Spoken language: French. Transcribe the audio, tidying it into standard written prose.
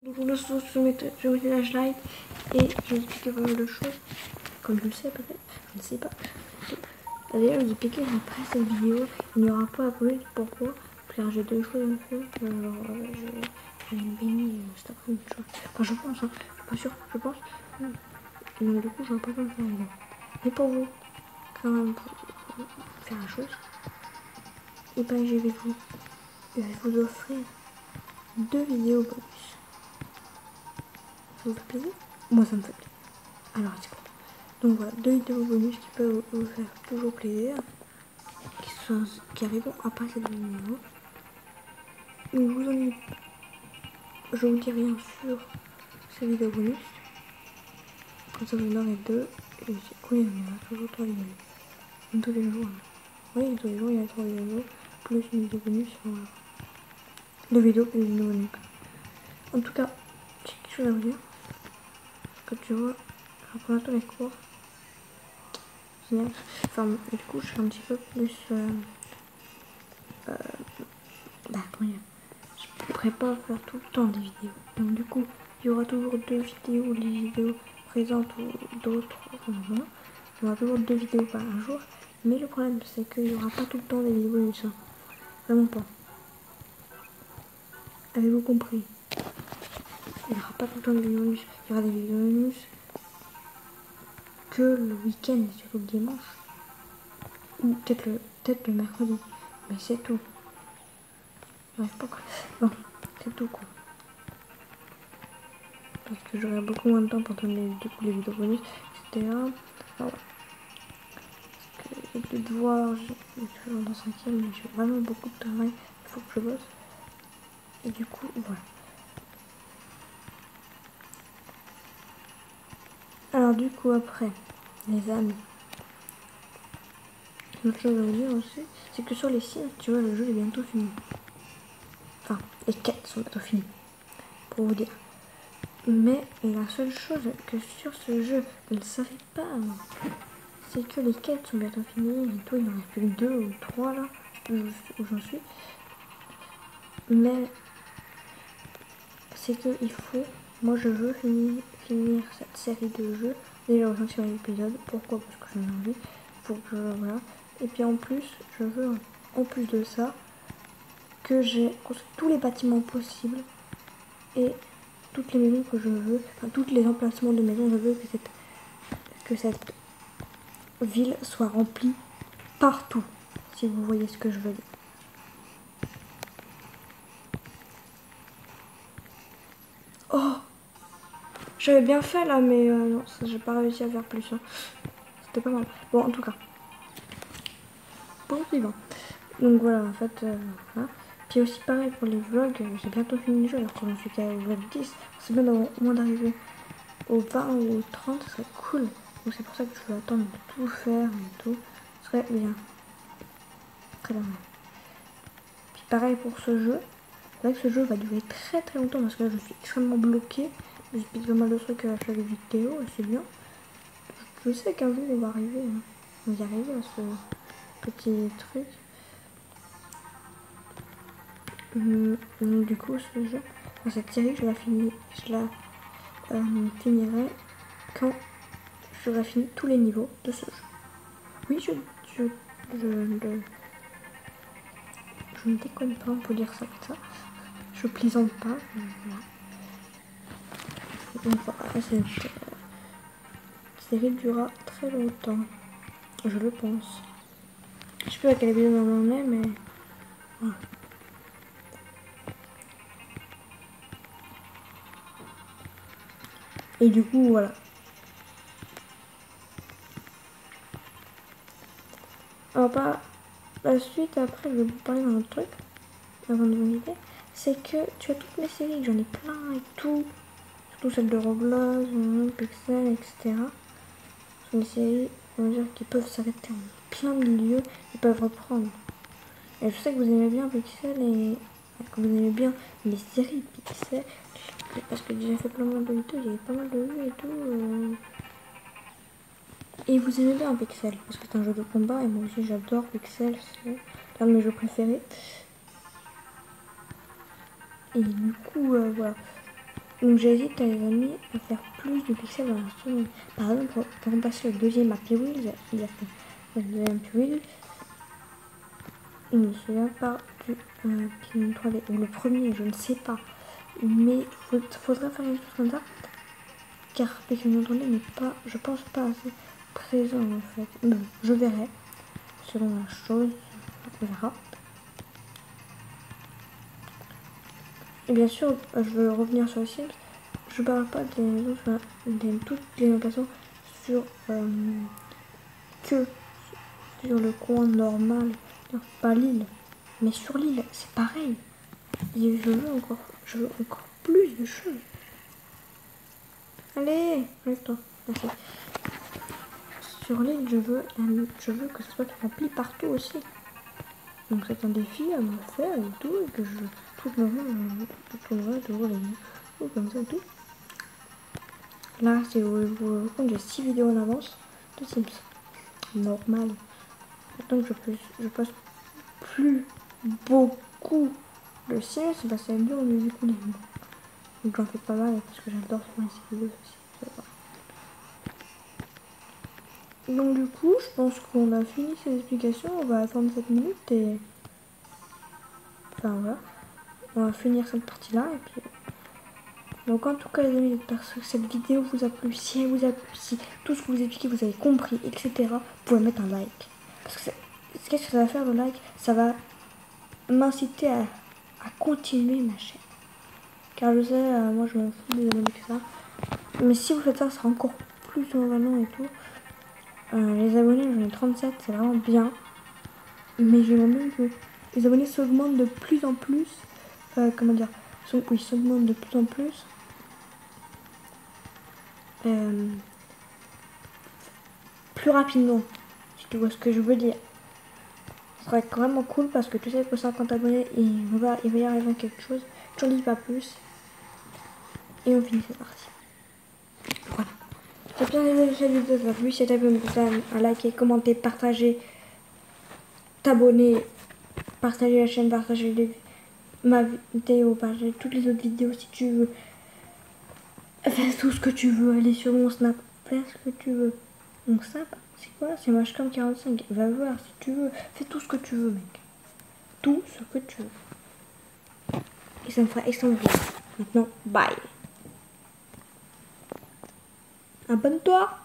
Donc on se sur mes flashlights et je vous explique pas mal de choses. Comme je le sais peut-être, je ne sais pas. D'ailleurs, je vous explique après cette vidéo, il n'y aura pas à brûler. Pourquoi? Car j'ai deux choses à faire. Alors, je vais me baigner cet après-midi. Enfin, je pense, hein. Je suis pas sûre, je pense. Et donc, du coup, j'aurai pas le temps de faire une vidéo. Mais pour vous, quand même, pour faire la chose, et ben, je vais vous offrir 2 vidéos bonus. Ça vous fait plaisir? Moi, ça me fait plaisir. Alors, c'est quoi? Donc voilà, 2 vidéos bonus qui peuvent vous faire toujours plaisir, qui arriveront après cette vidéo. Donc je vous dis rien sur ces vidéos bonus. Comme ça vous en aurez 2. Et c'est cool, il y en a toujours 3 vidéos. Comme tous les jours. Hein. Oui, tous les jours il y a 3 vidéos. Plus une vidéo bonus. Voilà. 2 vidéos plus une vidéo bonus. En tout cas, j'ai quelque chose à vous dire. Parce que tu vois, pour l'instant les cours. Génial. Enfin, du coup, je suis un petit peu plus. Comment dire, je ne pourrais pas faire tout le temps des vidéos. Donc du coup, il y aura toujours 2 vidéos, les vidéos présentes ou d'autres. Enfin, voilà. Il y aura toujours 2 vidéos par jour. Mais le problème, c'est qu'il n'y aura pas tout le temps des vidéos bonus. Hein. Vraiment pas. Avez-vous compris? Il n'y aura pas tout le temps de vidéos bonus. Il y aura des vidéos bonus que le week-end, surtout le dimanche. Ou peut-être le mercredi. Mais c'est tout. J'arrive pas quoi. Bon, c'est tout quoi. Parce que j'aurai beaucoup moins de temps pour tourner du coup les vidéos bonus, etc. Alors, j'ai plus de devoirs, je suis toujours dans 5e, mais j'ai vraiment beaucoup de travail, il faut que je bosse. Et du coup, voilà. Alors du coup, après, les amis, une autre chose à vous dire aussi, c'est que sur les Sims, tu vois, le jeu est bientôt fini. Enfin, les quêtes sont bientôt finies, pour vous dire. Mais la seule chose que sur ce jeu, je ne savais pas, c'est que les quêtes sont bientôt finies, et tout, il en reste plus que 2 ou 3 là, où j'en suis. Mais c'est que il faut, moi je veux finir cette série de jeux déjà au 5e épisode. Pourquoi? Parce que j'en ai envie, faut que voilà. Et puis en plus, je veux, en plus de ça, que j'ai construit tous les bâtiments possibles et toutes les maisons que je veux, enfin tous les emplacements de maisons. Je veux que cette ville soit remplie partout, si vous voyez ce que je veux dire. Oh, j'avais bien fait là, mais non, j'ai pas réussi à faire plus. Hein. C'était pas mal. Bon, en tout cas, pour le suivant. Donc voilà, en fait, voilà. Puis aussi pareil pour les vlogs, j'ai bientôt fini le jeu alors que j'en suis qu'à vlog 10. C'est bien au moins d'arriver au 20 ou au 30, ce serait cool. Donc c'est pour ça que je veux attendre de tout faire et tout. Ce serait bien. Très bien. Puis pareil pour ce jeu. C'est vrai que ce jeu va durer très très longtemps parce que là je suis extrêmement bloquée. J'explique pas mal de trucs à chaque vidéo et c'est bien. Je sais qu'un jour on va arriver. Hein. On va y arriver à ce petit truc. Donc du coup ce jeu, cette série je la finirai quand j'aurai fini tous les niveaux de ce jeu. Oui je ne déconne pas, on peut dire ça comme ça. Je plaisante pas. Donc voilà, cette série durera très longtemps. Je le pense. Je sais pas à quel épisode on en est, mais voilà. Et du coup, voilà. Alors, pas la suite, après, je vais vous parler d'un autre truc, avant de vous dire. C'est que tu as toutes mes séries, j'en ai plein et tout. Surtout celles de Roblox, Pixel, etc. Ce sont des séries, on va dire, qui peuvent s'arrêter en plein milieu, ils peuvent reprendre. Et je sais que vous aimez bien Pixel et que vous aimez bien les séries Pixel. Parce que j'ai fait plein de vidéos, il y avait pas mal de vues et tout. Et vous aimez bien Pixel, parce que c'est un jeu de combat, et moi aussi j'adore Pixel, c'est l'un de mes jeux préférés. Et du coup, voilà. Donc j'hésite les amis à faire plus de pixels dans la seconde. Par exemple pour remplacer le deuxième Happy Wheels, il a fait le deuxième Happy Wheels. Je ne me souviens pas du Pikmin 3D ou le premier, je ne sais pas. Mais faudrait faire une chose comme ça. Car Pikmin 3D n'est pas, je pense pas assez présent en fait. Bon, je verrai. Selon la chose, on verra. Et bien sûr, je veux revenir sur les Sims. Je parle pas des toutes les locations sur que sur le coin normal, pas l'île, mais sur l'île, c'est pareil. Et je veux encore plus de choses. Allez, lève-toi. Merci. Sur l'île, je veux que ce soit rempli partout aussi. Donc c'est un défi à me faire et tout, et que je tournerai toujours les vidéos comme ça et tout. Là, c'est vous compte, j'ai 6 vidéos en avance de Sims. Normal. Donc je passe plus beaucoup de Sims, bah ça dure du coup les mots. Donc j'en fais pas mal parce que j'adore faire ces vidéos aussi. Donc du coup, je pense qu'on a fini ces explications. On va attendre 7 minutes et... Enfin voilà. On va finir cette partie-là et puis... Donc en tout cas les amis, j'espère que cette vidéo vous a plu. Si elle vous a plu, si tout ce que vous expliquez vous avez compris, etc. Vous pouvez mettre un like. Parce que qu'est-ce que ça va faire le like? Ça va m'inciter à continuer ma chaîne. Car je sais, moi je m'en fous des abonnés que ça. Mais si vous faites ça, ça sera encore plus envalant et tout. Les abonnés, j'en ai 37, c'est vraiment bien. Mais j'aimerais bien que les abonnés s'augmentent de plus en plus. Comment dire? Oui, s'augmentent de plus en plus. Plus rapidement, si tu vois ce que je veux dire. Ce serait vraiment cool parce que tu sais que 50 abonnés, il va y arriver quelque chose. Je n'en dis pas plus. Et on finit cette partie. Voilà. J'espère que cette vidéo vous a plu. Si t'as plu, un like, commenter, partager, t'abonner, partager la chaîne, partager ma vidéo, partager toutes les autres vidéos si tu veux. Fais tout ce que tu veux. Aller sur mon Snap. Fais ce que tu veux. Mon Snap, c'est quoi? C'est Mashcam45. Va voir si tu veux. Fais tout ce que tu veux, mec. Tout ce que tu veux. Et ça me fera extrêmement plaisir. Maintenant, bye. Abonne-toi.